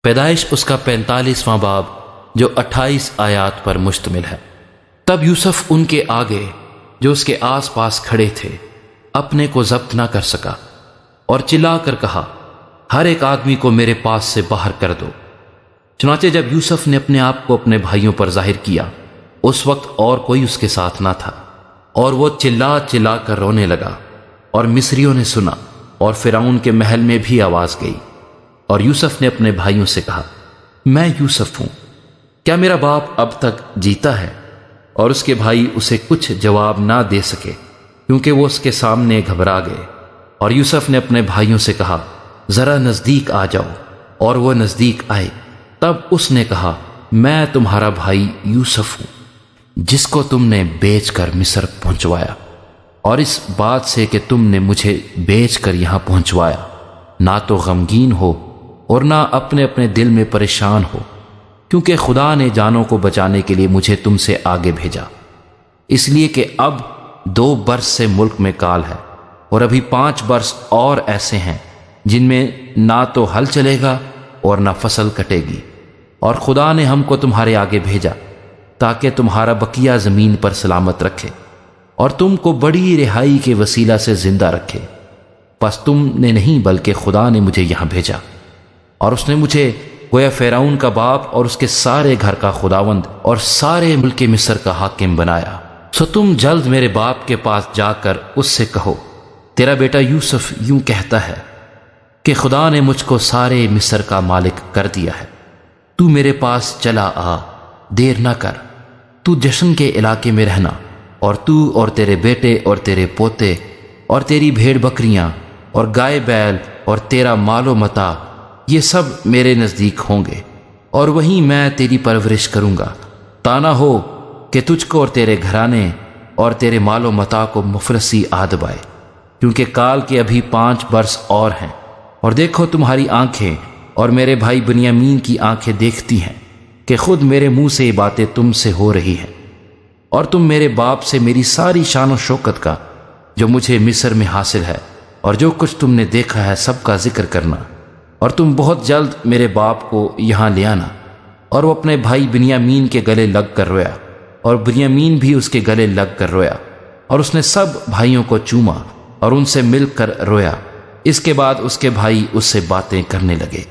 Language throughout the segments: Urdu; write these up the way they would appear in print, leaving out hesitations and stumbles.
پیدائش اس کا 45واں باب جو 28 آیات پر مشتمل ہے۔ تب یوسف ان کے آگے جو اس کے آس پاس کھڑے تھے اپنے کو ضبط نہ کر سکا اور چلا کر کہا، ہر ایک آدمی کو میرے پاس سے باہر کر دو۔ چنانچہ جب یوسف نے اپنے آپ کو اپنے بھائیوں پر ظاہر کیا، اس وقت اور کوئی اس کے ساتھ نہ تھا، اور وہ چلا چلا کر رونے لگا، اور مصریوں نے سنا، اور فرعون کے محل میں بھی آواز گئی۔ اور یوسف نے اپنے بھائیوں سے کہا، میں یوسف ہوں، کیا میرا باپ اب تک جیتا ہے؟ اور اس کے بھائی اسے کچھ جواب نہ دے سکے، کیونکہ وہ اس کے سامنے گھبرا گئے۔ اور یوسف نے اپنے بھائیوں سے کہا، ذرا نزدیک آ جاؤ، اور وہ نزدیک آئے۔ تب اس نے کہا، میں تمہارا بھائی یوسف ہوں، جس کو تم نے بیچ کر مصر پہنچوایا، اور اس بات سے کہ تم نے مجھے بیچ کر یہاں پہنچوایا، نہ تو غمگین ہو اور نہ اپنے اپنے دل میں پریشان ہو، کیونکہ خدا نے جانوں کو بچانے کے لیے مجھے تم سے آگے بھیجا، اس لیے کہ اب 2 برس سے ملک میں کال ہے، اور ابھی 5 برس اور ایسے ہیں جن میں نہ تو ہل چلے گا اور نہ فصل کٹے گی۔ اور خدا نے ہم کو تمہارے آگے بھیجا تاکہ تمہارا بقیہ زمین پر سلامت رکھے اور تم کو بڑی رہائی کے وسیلہ سے زندہ رکھے۔ پس تم نے نہیں بلکہ خدا نے مجھے یہاں بھیجا، اور اس نے مجھے گویا فرعون کا باپ اور اس کے سارے گھر کا خداوند اور سارے ملک مصر کا حاکم بنایا۔ سو تم جلد میرے باپ کے پاس جا کر اس سے کہو، تیرا بیٹا یوسف یوں کہتا ہے کہ خدا نے مجھ کو سارے مصر کا مالک کر دیا ہے۔ تو میرے پاس چلا آ، دیر نہ کر، تو جشن کے علاقے میں رہنا، اور تو اور تیرے بیٹے اور تیرے پوتے اور تیری بھیڑ بکریاں اور گائے بیل اور تیرا مال و متاع، یہ سب میرے نزدیک ہوں گے، اور وہیں میں تیری پرورش کروں گا، تا نہ ہو کہ تجھ کو اور تیرے گھرانے اور تیرے مال و متاع کو مفلسی آ دبائے، کیونکہ کال کے ابھی 5 برس اور ہیں۔ اور دیکھو، تمہاری آنکھیں اور میرے بھائی بنیامین کی آنکھیں دیکھتی ہیں کہ خود میرے منہ سے یہ باتیں تم سے ہو رہی ہیں، اور تم میرے باپ سے میری ساری شان و شوکت کا جو مجھے مصر میں حاصل ہے اور جو کچھ تم نے دیکھا ہے سب کا ذکر کرنا، اور تم بہت جلد میرے باپ کو یہاں لے آنا۔ اور وہ اپنے بھائی بنیامین کے گلے لگ کر رویا، اور بنیامین بھی اس کے گلے لگ کر رویا، اور اس نے سب بھائیوں کو چوما اور ان سے مل کر رویا۔ اس کے بعد اس کے بھائی اس سے باتیں کرنے لگے،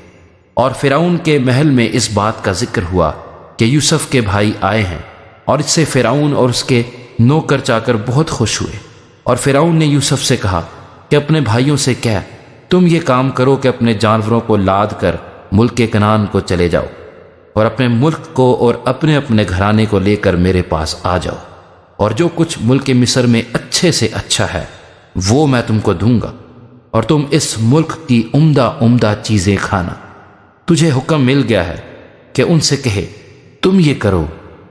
اور فرعون کے محل میں اس بات کا ذکر ہوا کہ یوسف کے بھائی آئے ہیں، اور اس سے فرعون اور اس کے نوکر چاکر بہت خوش ہوئے۔ اور فرعون نے یوسف سے کہا کہ اپنے بھائیوں سے کہہ، تم یہ کام کرو کہ اپنے جانوروں کو لاد کر ملک کنعان کو چلے جاؤ، اور اپنے ملک کو اور اپنے اپنے گھرانے کو لے کر میرے پاس آ جاؤ، اور جو کچھ ملک مصر میں اچھے سے اچھا ہے وہ میں تم کو دوں گا، اور تم اس ملک کی عمدہ عمدہ چیزیں کھانا۔ تجھے حکم مل گیا ہے کہ ان سے کہے، تم یہ کرو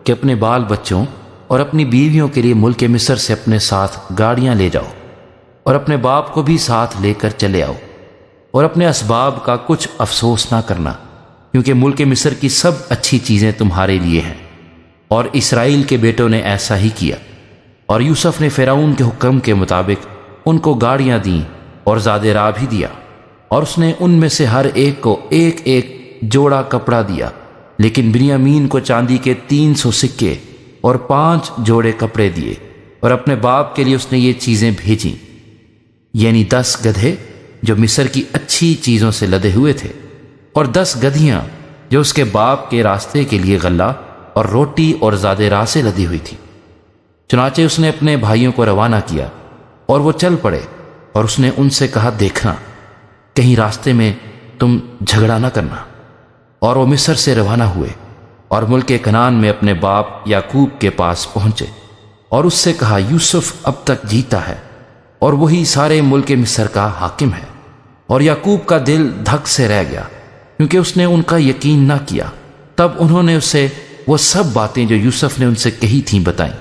کہ اپنے بال بچوں اور اپنی بیویوں کے لیے ملک مصر سے اپنے ساتھ گاڑیاں لے جاؤ، اور اپنے باپ کو بھی ساتھ لے کر چلے آؤ، اور اپنے اسباب کا کچھ افسوس نہ کرنا، کیونکہ ملک مصر کی سب اچھی چیزیں تمہارے لیے ہیں۔ اور اسرائیل کے بیٹوں نے ایسا ہی کیا، اور یوسف نے فرعون کے حکم کے مطابق ان کو گاڑیاں دیں اور زاد راہ بھی دیا، اور اس نے ان میں سے ہر ایک کو ایک ایک جوڑا کپڑا دیا، لیکن بنیامین کو چاندی کے 300 سکے اور 5 جوڑے کپڑے دیے، اور اپنے باپ کے لیے اس نے یہ چیزیں بھیجیں، یعنی 10 گدھے جو مصر کی اچھی چیزوں سے لدے ہوئے تھے، اور 10 گدھیاں جو اس کے باپ کے راستے کے لیے غلہ اور روٹی اور زاد راہ سے لدی ہوئی تھی۔ چنانچہ اس نے اپنے بھائیوں کو روانہ کیا، اور وہ چل پڑے، اور اس نے ان سے کہا، دیکھنا کہیں راستے میں تم جھگڑا نہ کرنا۔ اور وہ مصر سے روانہ ہوئے، اور ملک کنعان میں اپنے باپ یعقوب کے پاس پہنچے، اور اس سے کہا، یوسف اب تک جیتا ہے، اور وہی سارے ملک مصر کا حاکم ہے۔ اور یعقوب کا دل دھک سے رہ گیا، کیونکہ اس نے ان کا یقین نہ کیا۔ تب انہوں نے اسے وہ سب باتیں جو یوسف نے ان سے کہی تھیں بتائیں،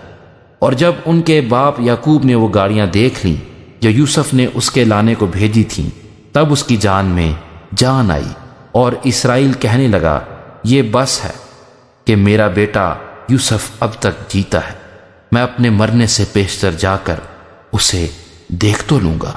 اور جب ان کے باپ یعقوب نے وہ گاڑیاں دیکھ لیں جو یوسف نے اس کے لانے کو بھیجی تھیں، تب اس کی جان میں جان آئی، اور اسرائیل کہنے لگا، یہ بس ہے کہ میرا بیٹا یوسف اب تک جیتا ہے، میں اپنے مرنے سے پیشتر جا کر اسے دیکھ تو لوں گا۔